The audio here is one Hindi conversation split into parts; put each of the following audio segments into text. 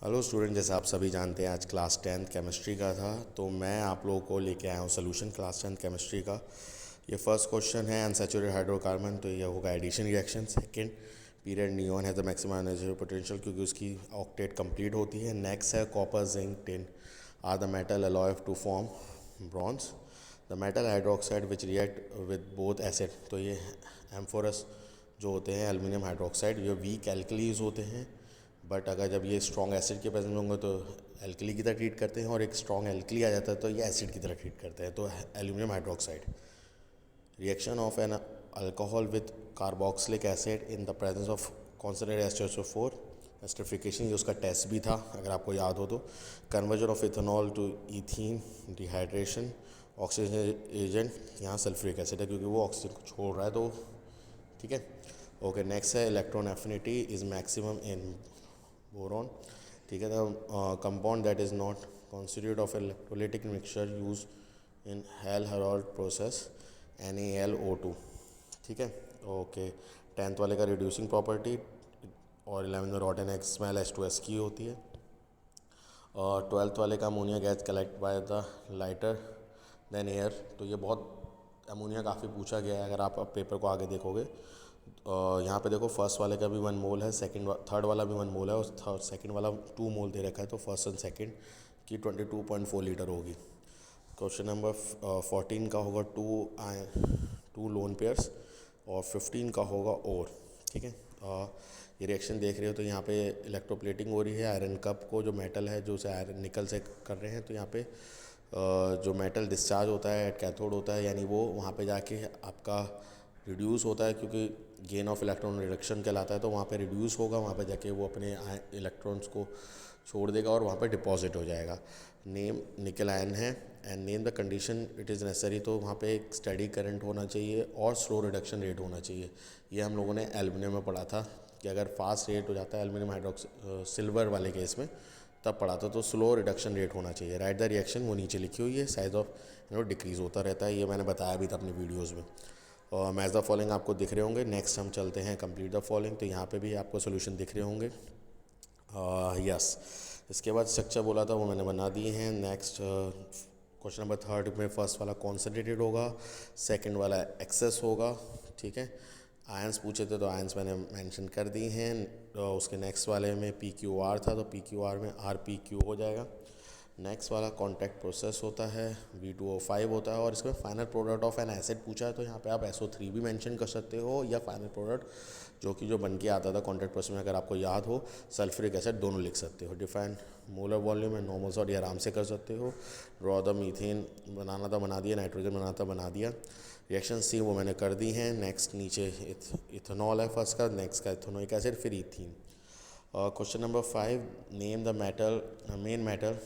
हेलो स्टूडेंट, जैसे आप सभी जानते हैं आज क्लास 10th केमिस्ट्री का था। तो मैं आप लोगों को लेके आया हूँ सोल्यूशन क्लास 10th केमिस्ट्री का। ये फर्स्ट क्वेश्चन है अनसैचुरेटेड हाइड्रोकार्बन, तो ये होगा addition reaction. Second, period neon है द मैक्सिमम एनर्जी पोटेंशियल, क्योंकि उसकी ऑक्टेट कंप्लीट होती है। नेक्स्ट है copper zinc tin are the metal alloy to form bronze. The metal hydroxide which react with both acid, तो ये एम्फोरस जो होते हैं एल्यूमिनियम हाइड्रोक्साइड, ये वीक एल्कलीज होते हैं। बट अगर जब ये स्ट्रॉन्ग एसिड के प्रेजेंस होंगे तो एल्कली की तरह ट्रीट करते हैं, और एक स्ट्रॉन्ग एल्कली आ जाता है तो ये एसिड की तरह ट्रीट करते हैं, तो aluminium hydroxide. Reaction of an alcohol with carboxylic acid in the presence of concentrated H2SO4 esterification, ये उसका टेस्ट भी था अगर आपको याद हो तो। Conversion of ethanol to ethene, dehydration, oxygen agent, यहाँ सल्फ्यूरिक एसिड है क्योंकि वो ऑक्सीजन को छोड़ रहा है, तो ठीक है। ओके, नेक्स्ट है electron affinity is maximum in boron, ठीक है। The compound that is not constitute of electrolytic mixture use in hell Harold process NaLO2, ठीक है। ओके, 10th वाले का रिड्यूसिंग प्रॉपर्टी, और 11th में रॉटन एक्स स्मेल H2S की होती है। और 12th वाले का ammonia gas collect by the lighter than air, तो ये बहुत अमोनिया काफ़ी पूछा गया है अगर आप पेपर को आगे देखोगे। यहाँ पे देखो फर्स्ट वाले का भी 1 मोल है, थर्ड वाला भी 1 मोल है, और सेकंड वाला 2 मोल दे रखा है, तो फर्स्ट एंड सेकंड की 22.4 लीटर होगी। क्वेश्चन नंबर 14 का होगा टू लोन पेयर्स, और 15 का होगा और, ठीक है। ये रिएक्शन देख रहे हो तो यहाँ पे इलेक्ट्रोप्लेटिंग हो रही है आयरन कप को, जो मेटल है जो उसे आयरन निकल से कर रहे हैं, तो यहाँ पे जो मेटल डिस्चार्ज होता है एट कैथोड होता है, यानी वो वहाँ पे जाके आपका रिड्यूस होता है, क्योंकि गेन ऑफ इलेक्ट्रॉन रिडक्शन कहलाता है, तो वहाँ पे रिड्यूस होगा, वहाँ पे जाके वो अपने इलेक्ट्रॉन्स को छोड़ देगा और वहाँ पे डिपॉजिट हो जाएगा। नेम निकल आयन है, and name the condition it is necessary, तो वहाँ पे एक स्टडी करंट होना चाहिए और स्लो रिडक्शन रेट होना चाहिए। ये हम लोगों ने एल्यूमिनियम में पढ़ा था कि अगर फास्ट रेट हो जाता है एल्यूमिनियम सिल्वर वाले केस में, तब पढ़ा था, तो स्लो रिडक्शन रेट होना चाहिए। राइट द रिएक्शन वो नीचे लिखी हुई है, साइज ऑफ डिक्रीज होता रहता है, ये मैंने बताया भी था अपनी वीडियोज़ में। और मैच द फॉलोइंग आपको दिख रहे होंगे। नेक्स्ट हम चलते हैं कंप्लीट द फॉलोइंग, तो यहाँ पे भी आपको सोल्यूशन दिख रहे होंगे। यस, इसके बाद स्ट्रक्चर बोला था वो मैंने बना दिए हैं। नेक्स्ट क्वेश्चन नंबर 3 में फर्स्ट वाला कॉन्सेंट्रेटेड होगा, सेकंड वाला एक्सेस होगा, ठीक है। आयंस पूछे थे तो आयंस मैंने मेंशन कर दी हैं। उसके नेक्स्ट वाले में PQR था, तो PQR में RPQ हो जाएगा। नेक्स्ट वाला कॉन्टैक्ट प्रोसेस होता है, V2O5 होता है, और इसमें final product of N acid पूछा है, तो यहाँ पे आप SO3 भी मेंशन कर सकते हो, या फाइनल प्रोडक्ट जो बन के आता था कॉन्टैक्ट प्रोसेस में, अगर आपको याद हो सल्फ्यूरिक एसिड, दोनों लिख सकते हो। Define molar volume and normal salt, ये आराम से कर सकते हो। ड्रॉ द मीथेन बनाना था बना दिया, नाइट्रोजन बनाना था बना दिया। रिएक्शन सी वो मैंने कर दी हैं। नेक्स्ट नीचे इथेनॉल है फर्स्ट का, नेक्स्ट का इथेनोइक एसिड, फिर ethene. Question number 5, name the metal main metal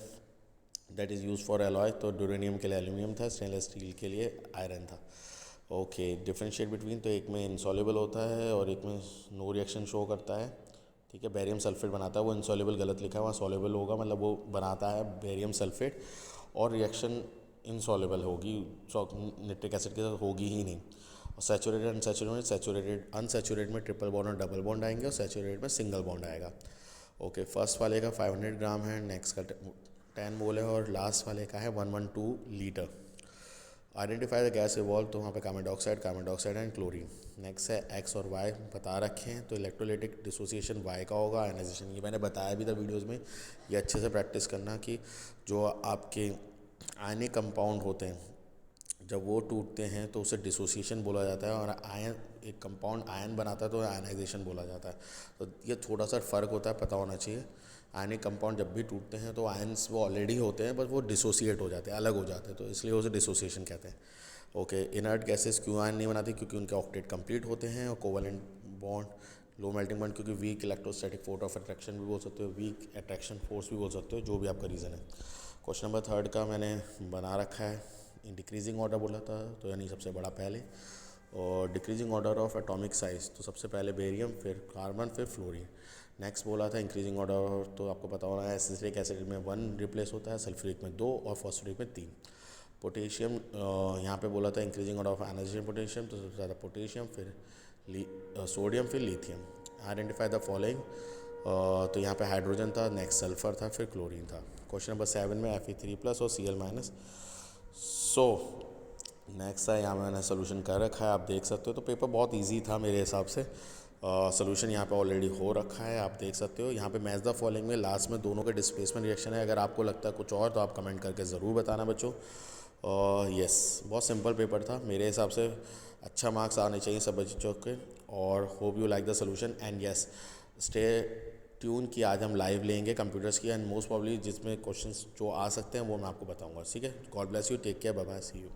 that is use for alloy, तो ड्यूरेनियम के लिए एल्यूमिनियम था, स्टेनलेस स्टील के लिए आयरन था। ओके, डिफरेंशिएट बिटवीन, तो एक में इनसॉल्युबल होता है और एक में नो रिएक्शन शो करता है, ठीक है। बेरियम सल्फेट बनाता है, वो इनसॉल्युबल गलत लिखा है, वहाँ सॉल्युबल होगा, मतलब वो बनाता है बेरियम सल्फेट, और रिएक्शन इनसॉल्युबल होगी, निट्रिक एसिड के साथ होगी ही नहीं। और सैचुरेटेड अनसैचुरेटेड में ट्रिपल बॉन्ड और डबल बॉन्ड आएंगे, और सैचुरेटेड में सिंगल बॉन्ड आएगा। ओके, फर्स्ट वाले का 500 ग्राम है, नेक्स्ट का 10 मोल है, और लास्ट वाले का है 112 litre. Identify the gas evolve, तो वहाँ पे carbon dioxide and chlorine. Next है एक्स और वाई बता रखे हैं, तो इलेक्ट्रोलाइटिक डिसोसिएशन वाई का होगा, आयनाइजेशन ये मैंने बताया भी था वीडियोज़ में। ये अच्छे से प्रैक्टिस करना कि जो आपके आयनिक कंपाउंड होते हैं जब वो टूटते हैं तो उसे डिसोसिएशन बोला जाता है, और आयन एक कंपाउंड आयन बनाता है तो आयनाइजेशन बोला जाता है। तो ये थोड़ा सा फ़र्क होता है, पता होना चाहिए। आयनिक कंपाउंड जब भी टूटते हैं तो आयंस वो ऑलरेडी होते हैं, बस वो डिसोसिएट हो जाते हैं, अलग हो जाते हैं, तो इसलिए उसे डिसोसिएशन कहते हैं। ओके, इनर्ट गैसेस क्यों आयन नहीं बनाती, क्योंकि उनके ऑक्टेट कंप्लीट होते हैं, और covalent bond low melting point, क्योंकि weak electrostatic force of attraction भी बोल सकते हो, वीक अट्रैक्शन फोर्स भी बोल सकते हो, जो भी आपका रीज़न है। क्वेश्चन नंबर 3 का मैंने बना रखा है, डिक्रीजिंग ऑर्डर बोला था, तो यानी सबसे बड़ा पहले, और decreasing order of atomic size, तो सबसे पहले बेरियम, फिर कार्बन, फिर फ्लोरीन। नेक्स्ट बोला था इंक्रीजिंग ऑर्डर, तो आपको पता होना है एसिटिक एसिड में 1 रिप्लेस होता है, सल्फ्यूरिक में 2, और फॉस्फोरिक में 3। पोटेशियम यहाँ पे बोला था increasing order of ionisation potassium, तो ज़्यादा पोटेशियम, फिर सोडियम, फिर लिथियम। आइडेंटिफाई द फॉलोइंग तो यहाँ पे हाइड्रोजन था, नेक्स्ट सल्फर था, फिर क्लोरीन था। क्वेश्चन नंबर 7 में Fe3+ और Cl-। सो नेक्स्ट है, यहाँ मैंने सोल्यूशन कर रखा है, आप देख सकते हो। तो पेपर बहुत इजी था मेरे हिसाब से। सोल्यूशन यहाँ पे ऑलरेडी हो रखा है, आप देख सकते हो। यहाँ पे मैच द फॉलोइंग में लास्ट में दोनों के डिस्प्लेसमेंट रिएक्शन है। अगर आपको लगता है कुछ और तो आप कमेंट करके ज़रूर बताना बच्चों। यस, बहुत सिंपल पेपर था मेरे हिसाब से। अच्छा मार्क्स आने चाहिए सब बच्चों के। और hope you like the solution and yes stay tune कि आज हम लाइव लेंगे कंप्यूटर्स की, एंड मोस्ट प्रॉब्ली जिसमें क्वेश्चंस जो आ सकते हैं वो मैं आपको बताऊंगा। ठीक है, God bless you, take care, bye bye, see you.